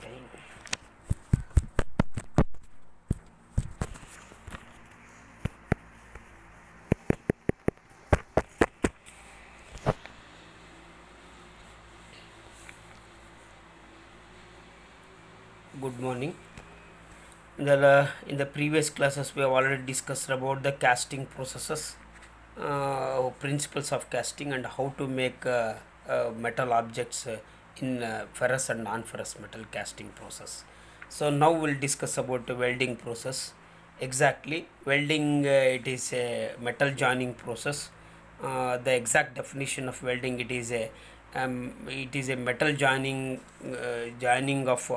time. Good morning. In the previous classes, we have already discussed about the casting processes, principles of casting, and how to make metal objects in ferrous and non-ferrous metal casting process. So now we'll discuss about the welding process. Exactly, welding it is a metal joining process. The exact definition of welding, it is a metal joining of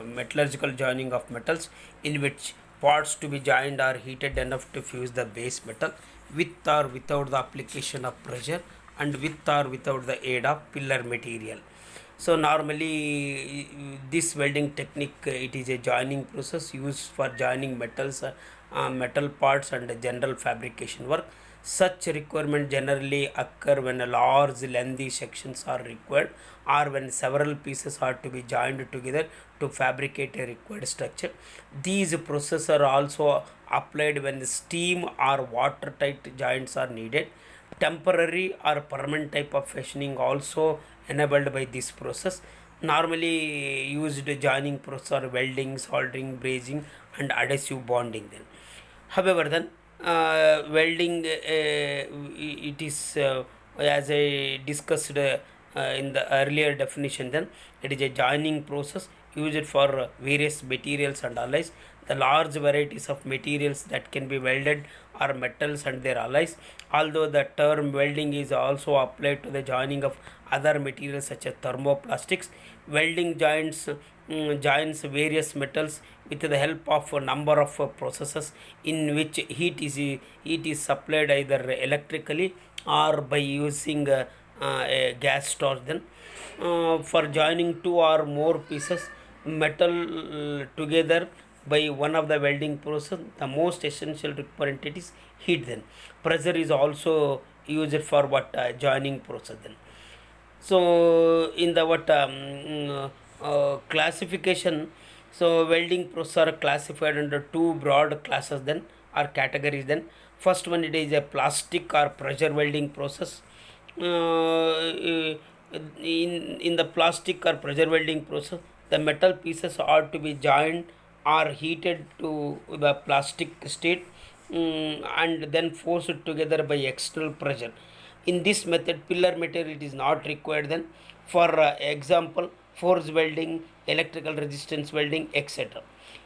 metallurgical joining of metals, in which parts to be joined are heated enough to fuse the base metal with or without the application of pressure and with or without the aid of pillar material. So normally this welding technique, it is a joining process used for joining metal parts and general fabrication work. Such requirement generally occur when a large lengthy sections are required, or when several pieces are to be joined together to fabricate a required structure. These processes are also applied when steam or watertight joints are needed. Temporary or permanent type of fashioning also enabled by this process. Normally used joining process are welding, soldering, brazing, and adhesive bonding. Then, however, then welding, it is, as I discussed in the earlier definition, then it is a joining process used for various materials and alloys. The large varieties of materials that can be welded are metals and their alloys. Although the term welding is also applied to the joining of other materials such as thermoplastics, welding joins various metals with the help of a number of processes in which heat is supplied either electrically or by using a gas torch. Then for joining two or more pieces metal together by one of the welding process, the most essential requirement is heat. Then pressure is also used for what joining process. Then so in the what classification, so welding process are classified under two broad classes, then or categories. Then first one, it is a plastic or pressure welding process. In the plastic or pressure welding process, the metal pieces are to be joined or heated to the plastic state, and then forced together by external pressure. In this method, pillar material is not required. Then, for example, force welding, electrical resistance welding, etc.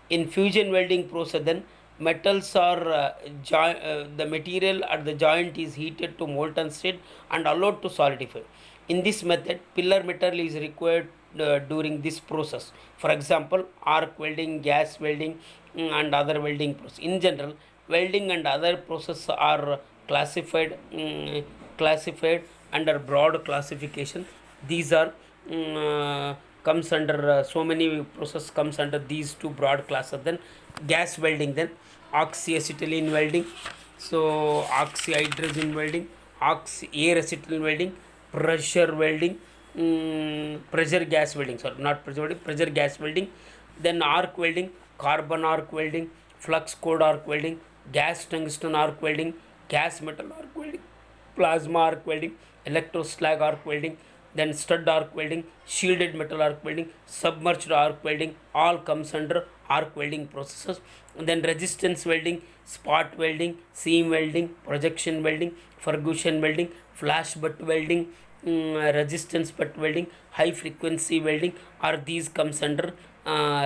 In fusion welding process, then metals are the material at the joint is heated to molten state and allowed to solidify. In this method, pillar metal is required during this process. For example, arc welding, gas welding, and other welding process. In general, welding and other processes are classified under broad classification. These are comes under so many process comes under these two broad classes. Then gas welding, then oxyacetylene welding, so oxyhydrogen welding, oxy air acetylene welding, pressure welding, pressure gas welding, sorry, not pressure welding, pressure gas welding. Then arc welding, carbon arc welding, flux core arc welding, gas tungsten arc welding, gas metal arc welding, plasma arc welding, electroslag arc welding, then stud arc welding, shielded metal arc welding, submerged arc welding, all comes under arc welding processes. And then resistance welding, spot welding, seam welding, projection welding, Ferguson welding, flash butt welding, resistance butt welding, high frequency welding, or these comes under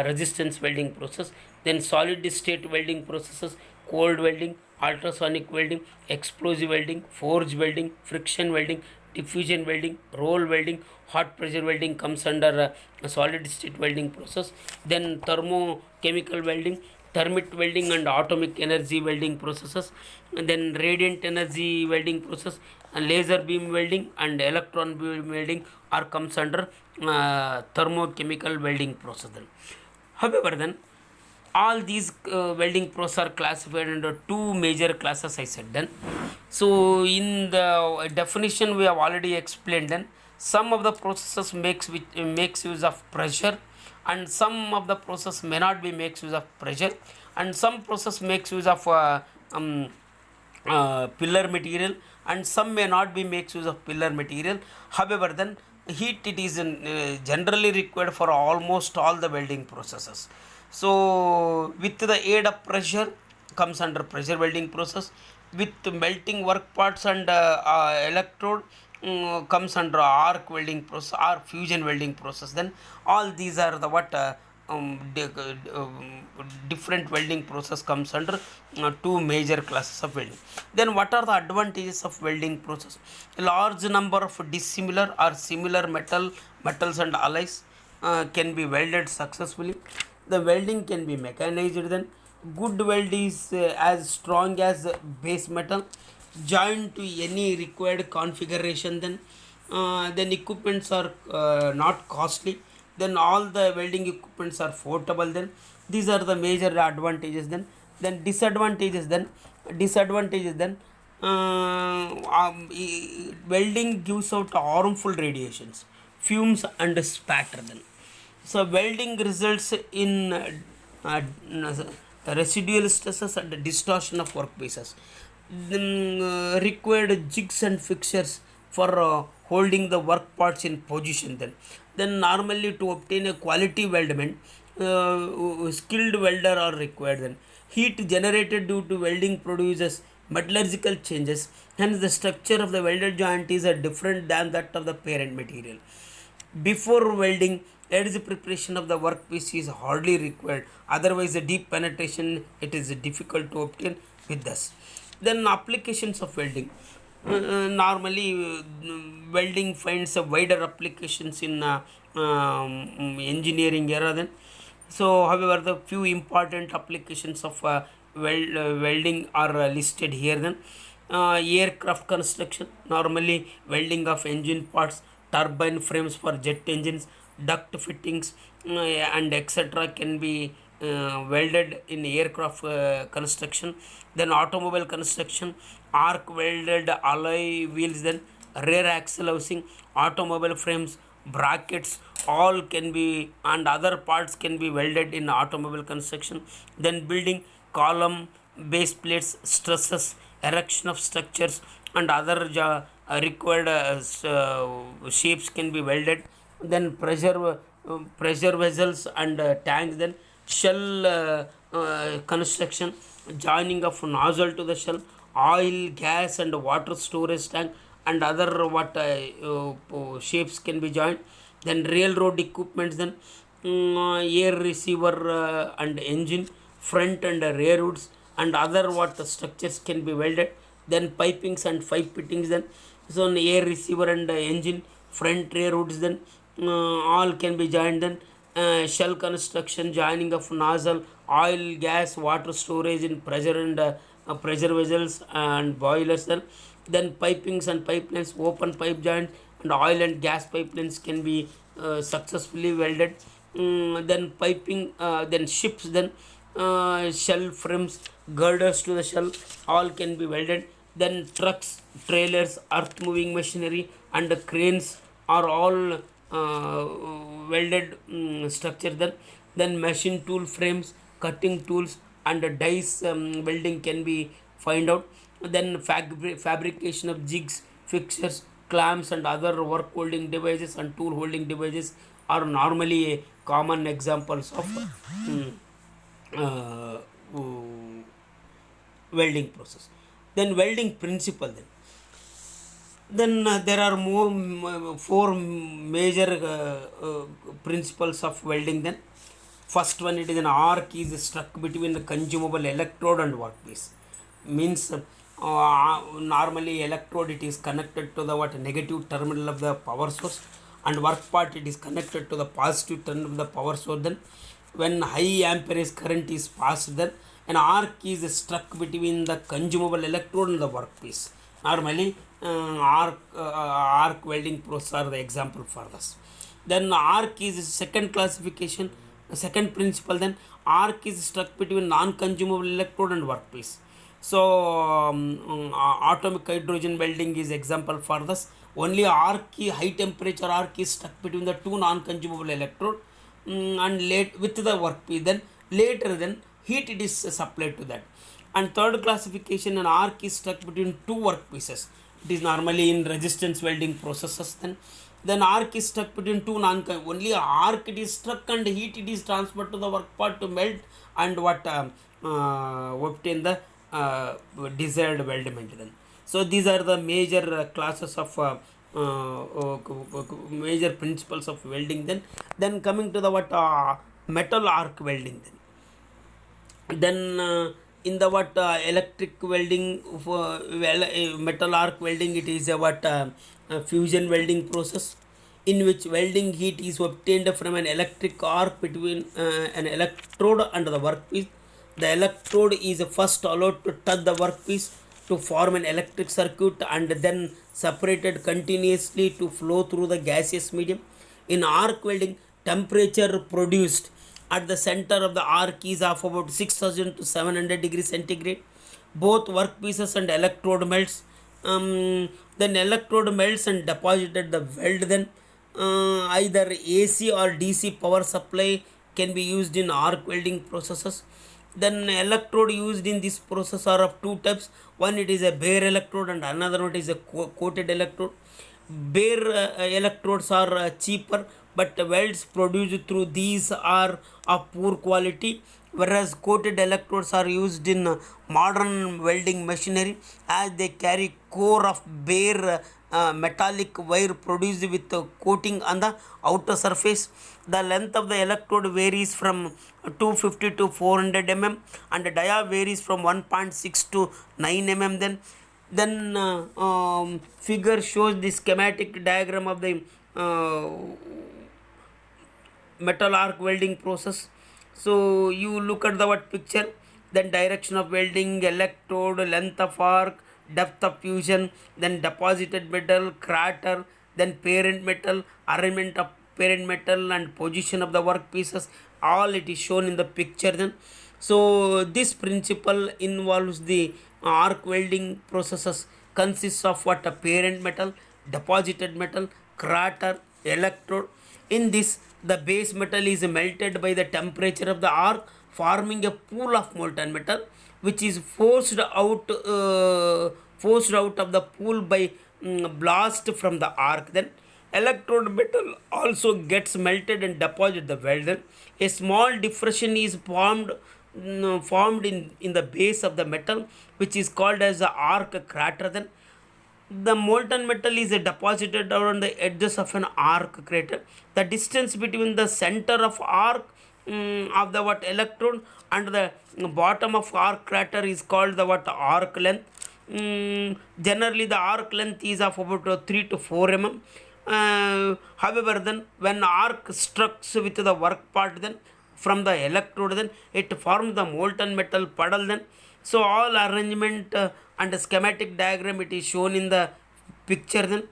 resistance welding process. Then solid state welding processes, cold welding, ultrasonic welding, explosive welding, forge welding, friction welding, diffusion welding, roll welding, hot pressure welding comes under solid state welding process. Then thermochemical welding, thermit welding, and atomic energy welding processes. And then radiant energy welding process, laser beam welding, and electron beam welding are comes under thermochemical welding process. Then, however, then all these welding process are classified under two major classes, I said. Then so in the definition we have already explained. Then some of the processes makes use of pressure and some of the process may not be makes use of pressure, and some process makes use of um, pillar material, and some may not be makes use of pillar material. However, then heat it is generally required for almost all the welding processes. So with the aid of pressure comes under pressure welding process. With melting work parts and electrode comes under arc welding process or fusion welding process. Then all these are the what different welding process comes under two major classes of welding. Then what are the advantages of welding process? A large number of dissimilar or similar metals and alloys can be welded successfully. The welding can be mechanized. Then good weld is as strong as base metal, joined to any required configuration. Then equipments are not costly. Then all the welding equipments are portable. Then these are the major advantages. Then disadvantages then welding gives out harmful radiations, fumes and spatter. Then so welding results in residual stresses and distortion of workpieces. Then required jigs and fixtures for holding the work parts in position. Then normally to obtain a quality weldment, skilled welder are required. Then heat generated due to welding produces metallurgical changes, hence the structure of the welded joint is different than that of the parent material. Before welding, edge preparation of the workpiece is hardly required. Otherwise, a deep penetration it is difficult to obtain with this. Then applications of welding. Normally, welding finds a wider applications in engineering era. Then, so however, the few important applications of welding are listed here. Then, aircraft construction, normally welding of engine parts, turbine frames for jet engines, duct fittings, and etc. can be welded in aircraft construction. Then automobile construction, arc welded alloy wheels, then rear axle housing, automobile frames, brackets, all can be, and other parts can be welded in automobile construction. Then building, column, base plates, stresses, erection of structures, and other required shapes can be welded. Then pressure vessels and tanks. Then shell construction, joining of nozzle to the shell, oil, gas and water storage tank, and other what shapes can be joined. Then railroad equipments. Then air receiver and engine, front and rear hoods, and other what structures can be welded. Then pipings and pipe fittings. Then so air receiver and engine, front rear hoods. Then all can be joined. Then shell construction, joining of nozzle, oil, gas, water storage in pressure and pressure vessels and boilers. Then pipings and pipelines, open pipe joints and oil and gas pipelines can be successfully welded. Then piping, then ships, then shell frames, girders to the shell, all can be welded. Then trucks, trailers, earth moving machinery and cranes are all welded structure. Then machine tool frames, cutting tools and dice welding can be find out. Then fabrication of jigs, fixtures, clamps and other work holding devices and tool holding devices are normally a common examples of uh, welding process. Then welding principle. Then there are four major principles of welding. Then first one, it is an arc is struck between the consumable electrode and workpiece. Means normally electrode it is connected to the what negative terminal of the power source, and work part it is connected to the positive terminal of the power source. Then when high amperage current is passed, then an arc is struck between the consumable electrode and the workpiece. Normally arc welding process are the example for this. Then arc is second classification, second principle. Then arc is struck between non-consumable electrode and workpiece. So atomic hydrogen welding is example for this. Only arc high temperature arc is stuck between the two non-consumable electrode. and late with the workpiece, then later then heat it is supplied to that. And third classification, an arc is stuck between two workpieces. It is normally in resistance welding processes. Then arc is stuck between two non only arc it is struck and heat it is transferred to the work part to melt and obtain the desired weldment then. So these are the major classes of major principles of welding. Then coming to the metal arc welding then in the electric welding for metal arc welding, it is a fusion welding process in which welding heat is obtained from an electric arc between an electrode and the workpiece. The electrode is first allowed to touch the workpiece to form an electric circuit and then separated continuously to flow through the gaseous medium. In arc welding, temperature produced at the center of the arc is of about 6000 to 700 degrees centigrade. Both workpieces and electrode melts. Then electrode melts and deposited the weld. Then either AC or DC power supply can be used in arc welding processes. Then electrode used in this process are of two types. One, it is a bare electrode and another one is a coated electrode. Bare electrodes are cheaper, but welds produced through these are of poor quality, whereas coated electrodes are used in modern welding machinery as they carry core of bare metallic wire produced with coating on the outer surface. The length of the electrode varies from 250 to 400 mm and the dia varies from 1.6 to 9 mm. Then figure shows the schematic diagram of the metal arc welding process. So you look at the picture, then direction of welding, electrode, length of arc, depth of fusion, then deposited metal, crater, then parent metal, arrangement of parent metal and position of the work pieces, all it is shown in the picture then. So this principle involves the arc welding processes consists of a parent metal, deposited metal, crater, electrode. In this, the base metal is melted by the temperature of the arc, forming a pool of molten metal, which is forced out of the pool by blast from the arc. Then electrode metal also gets melted and deposited the weld. Then a small depression is formed in the base of the metal, which is called as the arc crater. Then the molten metal is deposited around the edges of an arc crater. The distance between the center of arc of the electrode and the bottom of arc crater is called the arc length. Generally the arc length is of about 3 to 4 mm. However, then when arc strikes with the work part, then from the electrode, then it forms the molten metal puddle. Then so all arrangement and schematic diagram it is shown in the picture. Then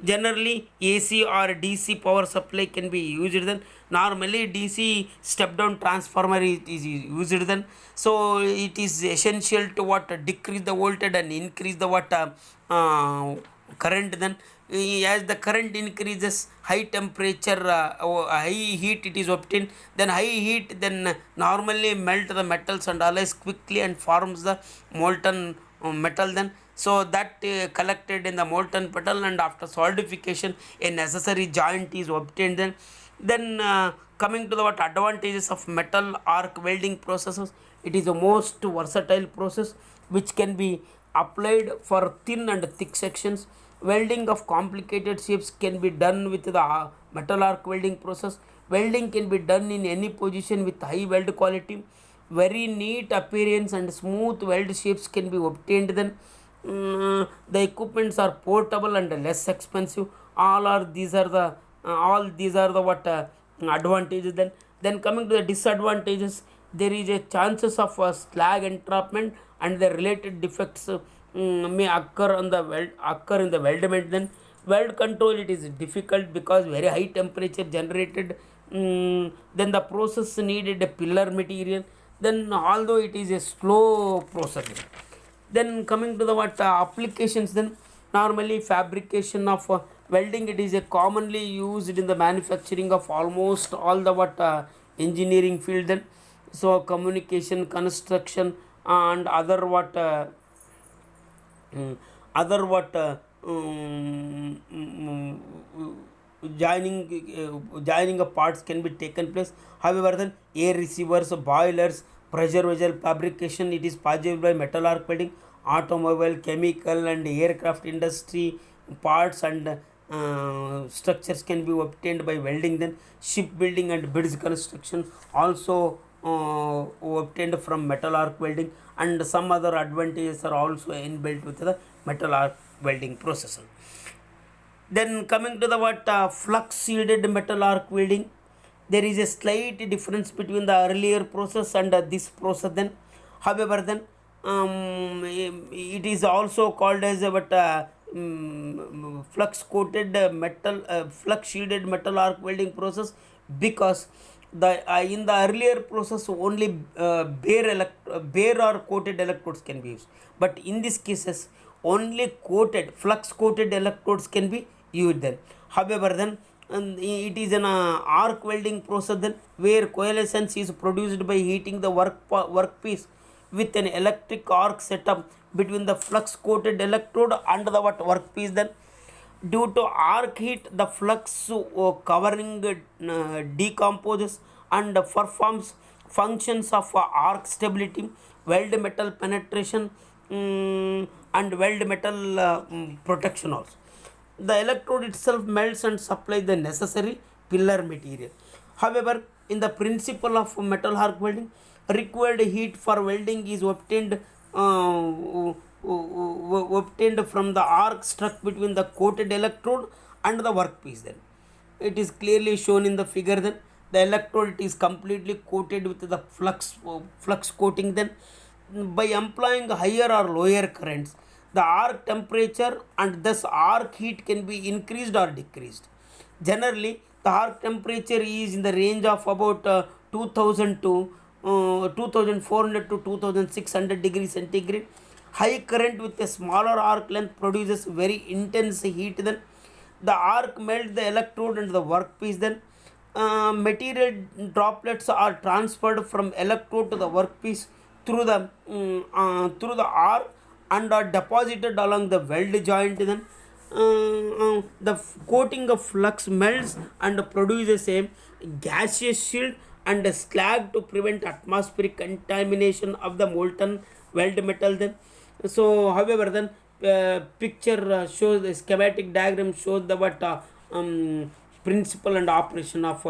generally AC or DC power supply can be used. Then normally DC step down transformer is used. Then so it is essential to decrease the voltage and increase the current. Then as the current increases, high temperature high heat it is obtained. Then high heat then normally melt the metals and alloys quickly and forms the molten metal. Then so that collected in the molten metal, and after solidification a necessary joint is obtained. Then coming to the advantages of metal arc welding processes, it is the most versatile process which can be applied for thin and thick sections. Welding of complicated shapes can be done with the metal arc welding process. Welding can be done in any position with high weld quality. Very neat appearance and smooth weld shapes can be obtained. Then the equipments are portable and less expensive. These are the advantages. Then coming to the disadvantages, there is a chances of slag entrapment and the related defects may occur in the weldment. Then weld control it is difficult because very high temperature generated. Then the process needed a pillar material. Then although it is a slow process. Then coming to the applications, then normally fabrication of welding, it is a commonly used in the manufacturing of almost all the what engineering field then. So communication, construction, and other what mm, other what joining of parts can be taken place. However, then air receivers, boilers, pressure vessel fabrication, it is possible by metal arc welding. Automobile, chemical, and aircraft industry parts and structures can be obtained by welding. Then shipbuilding and bridge construction also obtained from metal arc welding, and some other advantages are also inbuilt with the metal arc welding process. Then coming to the what flux shielded metal arc welding, there is a slight difference between the earlier process and this process. Then, however, then it is also called as a what flux coated metal flux shielded metal arc welding process, because the in the earlier process only bare or coated electrodes can be used, but in these cases only coated flux coated electrodes can be used then. However, then it is an arc welding process then, where coalescence is produced by heating the workpiece with an electric arc setup between the flux coated electrode and the what workpiece. Then due to arc heat, the flux covering decomposes and performs functions of arc stability, weld metal penetration, and weld metal protection also. The electrode itself melts and supplies the necessary pillar material. However, in the principle of metal arc welding, required heat for welding is obtained from the arc struck between the coated electrode and the workpiece. Then it is clearly shown in the figure. Then the electrode is completely coated with the flux coating. Then by employing higher or lower currents, the arc temperature and thus arc heat can be increased or decreased. Generally, the arc temperature is in the range of about 2000 to 2400 to 2600 degrees centigrade. High current with a smaller arc length produces very intense heat. Then the arc melt the electrode and the workpiece. Then material droplets are transferred from electrode to the workpiece through the arc and are deposited along the weld joint. Then the coating of flux melts and produces a gaseous shield and a slag to prevent atmospheric contamination of the molten weld metal. Then however, then picture shows the schematic diagram shows the what principle and operation of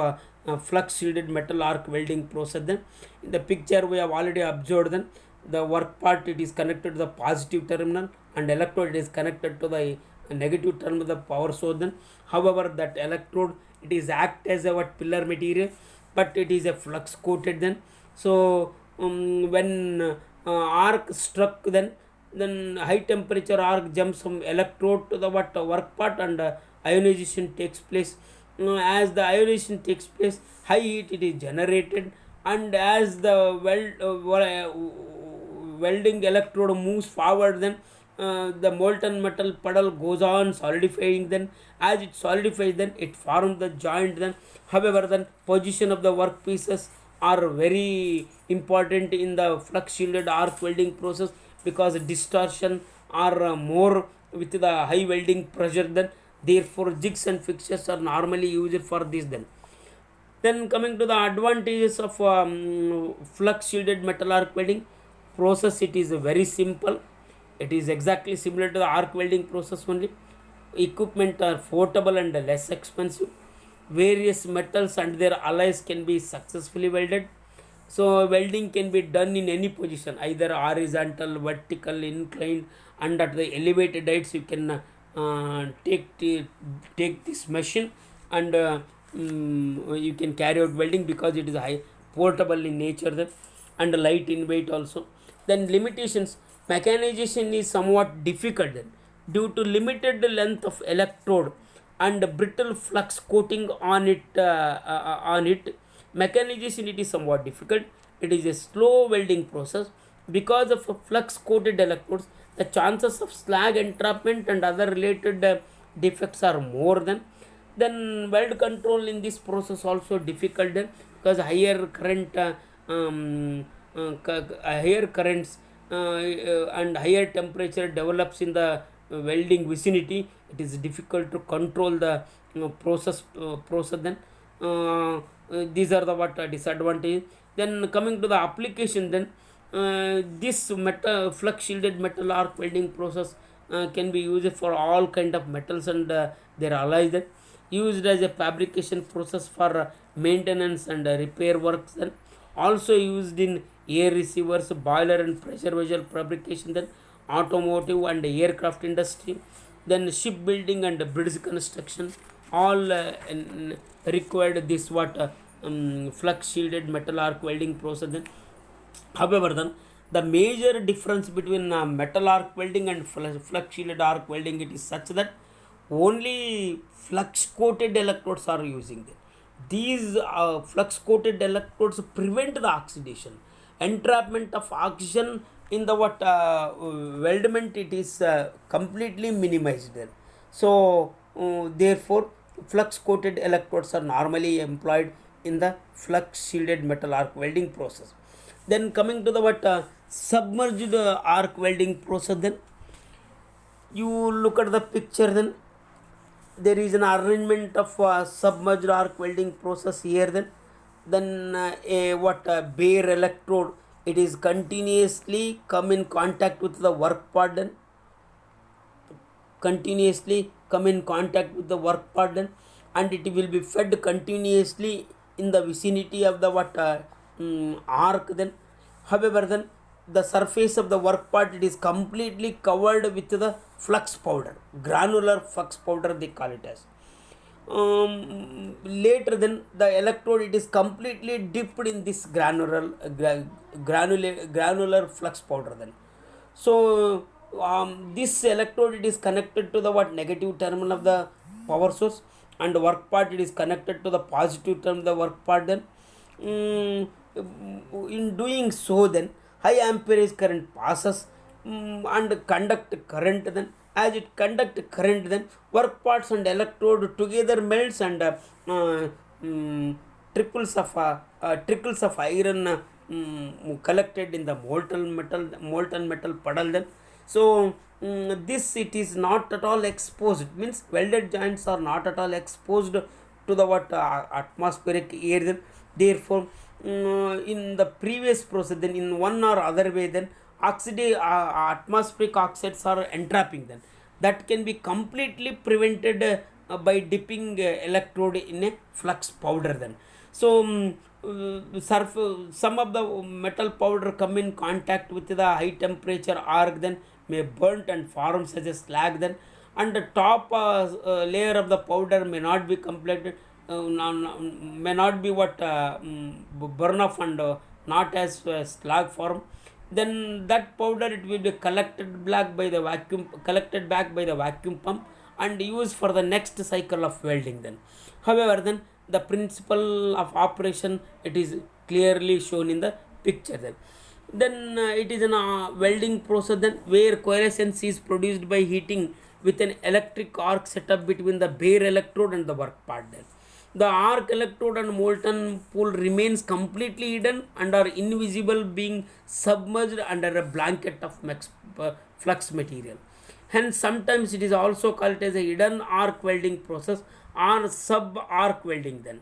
flux shielded metal arc welding process. Then in the picture we have already observed, then the work part, it is connected to the positive terminal, and electrode is connected to the negative terminal of the power source. Then however, that electrode, it is act as a what pillar material, but it is a flux coated. Then when arc struck, then high temperature arc jumps from electrode to the what work part, and ionization takes place. As the ionization takes place, high heat it is generated, and as the welding electrode moves forward, then the molten metal puddle goes on solidifying. Then as it solidifies, then it forms the joint. Then however, then position of the work pieces are very important in the flux shielded arc welding process, because distortion are more with the high welding pressure. Then therefore jigs and fixtures are normally used for this. Then coming to the advantages of flux shielded metal arc welding process, it is very simple. It is exactly similar to the arc welding process only. Equipment are portable and less expensive. Various metals and their alloys can be successfully welded. So welding can be done in any position, either horizontal, vertical, inclined, and at the elevated heights you can take this machine, and you can carry out welding, because it is high portable in nature, then, and light in weight also. Then limitations: mechanization is somewhat difficult then, due to limited length of electrode and brittle flux coating on it. Mechanization, it is somewhat difficult. It is a slow welding process. Because of flux coated electrodes, the chances of slag entrapment and other related defects are more then weld control in this process also difficult then, because higher current higher currents and higher temperature develops in the welding vicinity. It is difficult to control the process then. These are the what disadvantage. Then coming to the application then, this metal flux shielded metal arc welding process can be used for all kind of metals and their alloys then, used as a fabrication process for maintenance and repair works then, also used in air receivers, boiler and pressure vessel fabrication then, automotive and aircraft industry, then shipbuilding and bridge construction, all required this what flux shielded metal arc welding process then. However, then the major difference between metal arc welding and flux shielded arc welding, it is such that only flux coated electrodes are using them. These flux coated electrodes prevent the oxidation, entrapment of oxygen in the what weldment. It is completely minimized then. So therefore flux coated electrodes are normally employed in the flux shielded metal arc welding process. Then coming to the what submerged arc welding process then, you look at the picture then, there is an arrangement of submerged arc welding process here then a what bare electrode, it is continuously come in contact with the work part then, continuously come in contact with the work part then, and it will be fed continuously in the vicinity of the what arc then. However, then the surface of the work part, it is completely covered with the flux powder, granular flux powder they call it as. Later then the electrode, it is completely dipped in this granular flux powder then. So this electrode, it is connected to the what negative terminal of the power source, and work part, it is connected to the positive terminal of the work part then. In doing so then, high amperage current passes and conduct current then. As it conduct current then, work parts and electrode together melts and trickles of iron collected in the molten metal puddle then. So this, it is not at all exposed, means welded joints are not at all exposed to the what atmospheric air then. Therefore in the previous process then, in one or other way then, atmospheric oxides are entrapping then, that can be completely prevented by dipping electrode in a flux powder then. So some of the metal powder come in contact with the high temperature arc then, may burnt and forms as a slag then, and the top layer of the powder may not be completed, may not be what burn off and not as slag form. Then that powder, it will be collected back by the vacuum pump and used for the next cycle of welding then. However, then the principle of operation, it is clearly shown in the picture then it is an welding process then, where coalescence is produced by heating with an electric arc setup between the bare electrode and the work part then. The arc electrode and molten pool remains completely hidden and are invisible, being submerged under a blanket of flux material. Hence sometimes it is also called as a hidden arc welding process or sub arc welding then.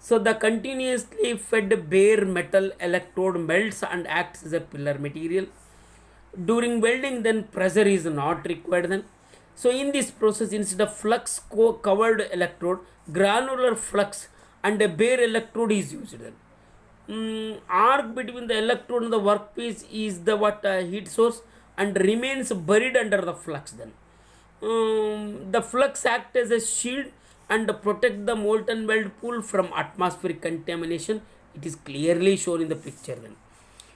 So the continuously fed bare metal electrode melts and acts as a pillar material. During welding then, pressure is not required then. So in this process, instead of flux covered electrode, granular flux and a bare electrode is used then. Arc between the electrode and the workpiece is the what heat source and remains buried under the flux then. The flux acts as a shield and protect the molten weld pool from atmospheric contamination. It is clearly shown in the picture then.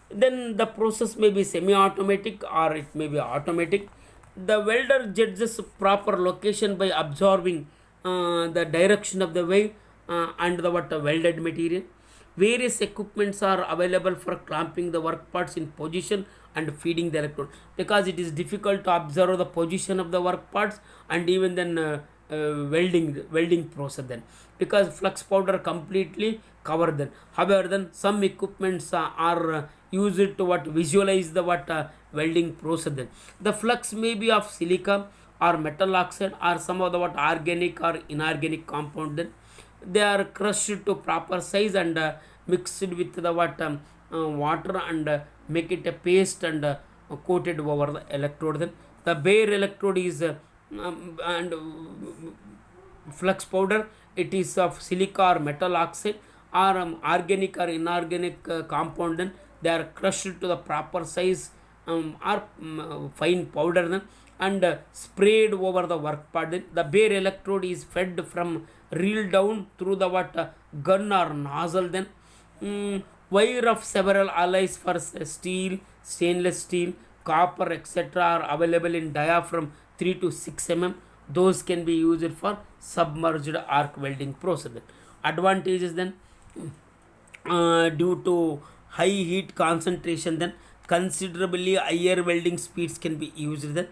Then the process may be semi-automatic or it may be automatic. The welder judges proper location by observing the direction of the wave and the what welded material. Various equipments are available for clamping the work parts in position and feeding the electrode, because it is difficult to observe the position of the work parts and even then welding process then, because flux powder completely cover them. However, then some equipments are used to what visualize the what welding process then. The flux may be of silica or metal oxide or some of the what organic or inorganic compound then. They are crushed to proper size and mixed with the what water and make it a paste and coated over the electrode then. The bare electrode is and flux powder, it is of silica or metal oxide or organic or inorganic compound then. They are crushed to the proper size or fine powder then, and sprayed over the work part then. The bare electrode is fed from reel down through the what gun or nozzle then. Wire of several alloys for steel, stainless steel, copper, etc. are available in dia from 3 to 6 mm. Those can be used for submerged arc welding process. Advantages then, due to high heat concentration then considerably higher welding speeds can be used then.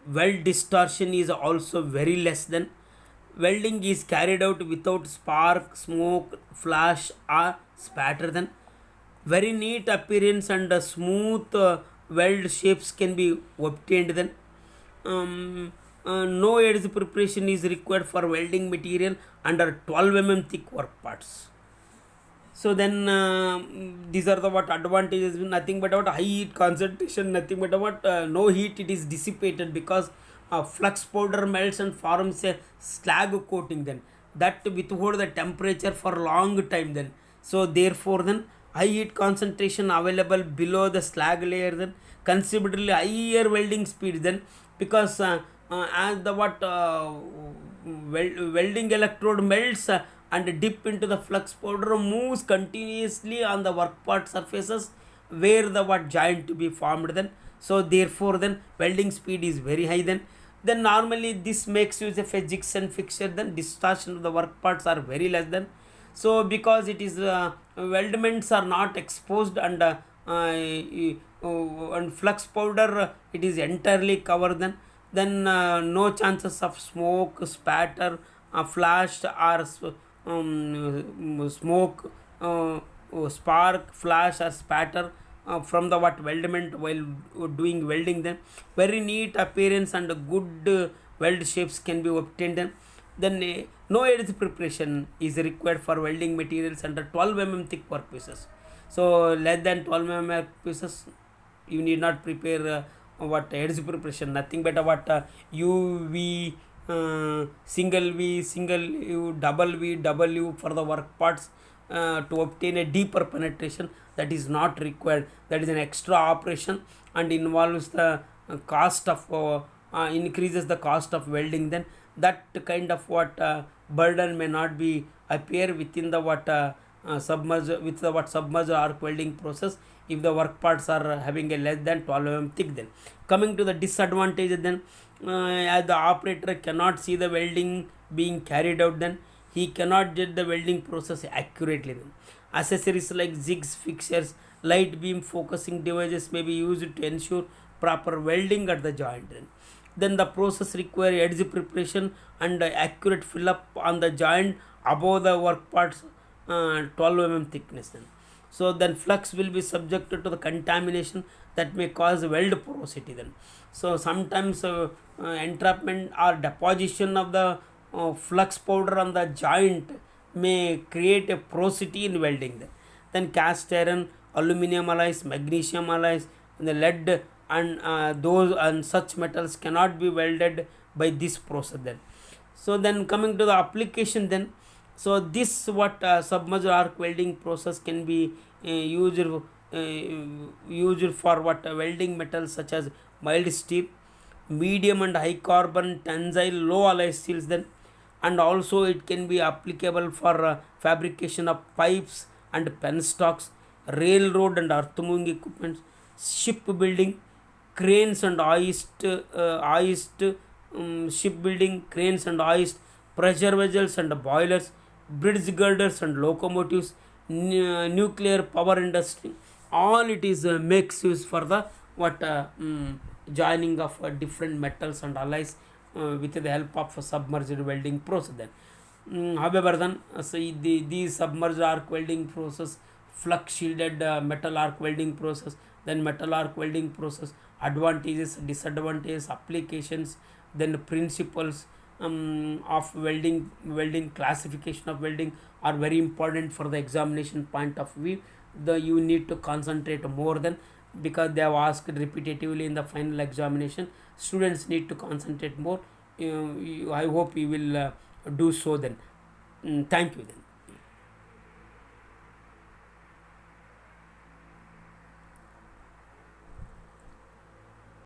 Weld distortion is also very less than. Welding is carried out without spark, smoke, flash or spatter then. Very neat appearance and smooth weld shapes can be obtained then. No edge preparation is required for welding material under 12 mm thick work parts. So then these are the what advantages, nothing but about high heat concentration, nothing but about no heat it is dissipated, because flux powder melts and forms a slag coating then, that withhold the temperature for long time then. So therefore then high heat concentration available below the slag layer then, considerably higher welding speed then, because as the what welding electrode melts and dip into the flux powder moves continuously on the work part surfaces where the what joint to be formed then. So therefore then welding speed is very high then normally this makes use of a Jigson fixture, then distortion of the work parts are very less than. So because it is weldments are not exposed and and flux powder it is entirely covered then no chances of smoke, spatter, flash or smoke, spark, flash or spatter from the what weldment while doing welding then. Very neat appearance and good weld shapes can be obtained then. No edge preparation is required for welding materials under 12 mm thick workpieces. So less than 12 mm workpieces you need not prepare what edge preparation, nothing but what UV, single V, single U, double V, double U for the work parts to obtain a deeper penetration, that is not required. That is an extra operation and involves the cost of increases the cost of welding then. That kind of what burden may not be appear within the what submerged with the what submerged arc welding process if the work parts are having a less than 12 mm thick then. Coming to the disadvantage then, as the operator cannot see the welding being carried out then, he cannot judge the welding process accurately then. Accessories like jigs, fixtures, light beam focusing devices may be used to ensure proper welding at the joint then the process require edge preparation and accurate fill up on the joint above the work parts 12 mm thickness then. So then flux will be subjected to the contamination that may cause weld porosity then. So sometimes entrapment or deposition of the flux powder on the joint may create a porosity in welding then cast iron, aluminum alloys, magnesium alloys, and the lead and those and such metals cannot be welded by this process then. So then coming to the application then, so this what submerged arc welding process can be used for what welding metals such as mild steel, medium and high carbon, tensile, low alloy steels then, and also it can be applicable for fabrication of pipes and penstocks, railroad and earth moving equipment, shipbuilding, cranes and shipbuilding, cranes and hoist, pressure vessels and boilers, bridge girders and locomotives, nuclear power industry. All it is makes use for the what joining of different metals and alloys with the help of a submerged welding process. Then however, then these submerged arc welding process, flux shielded metal arc welding process, then metal arc welding process, advantages, disadvantages, applications, then principles of welding classification of welding are very important for the examination point of view. You need to concentrate more than, because they have asked repetitively in the final examination. Students need to concentrate more. I hope you will do so then. Thank you then.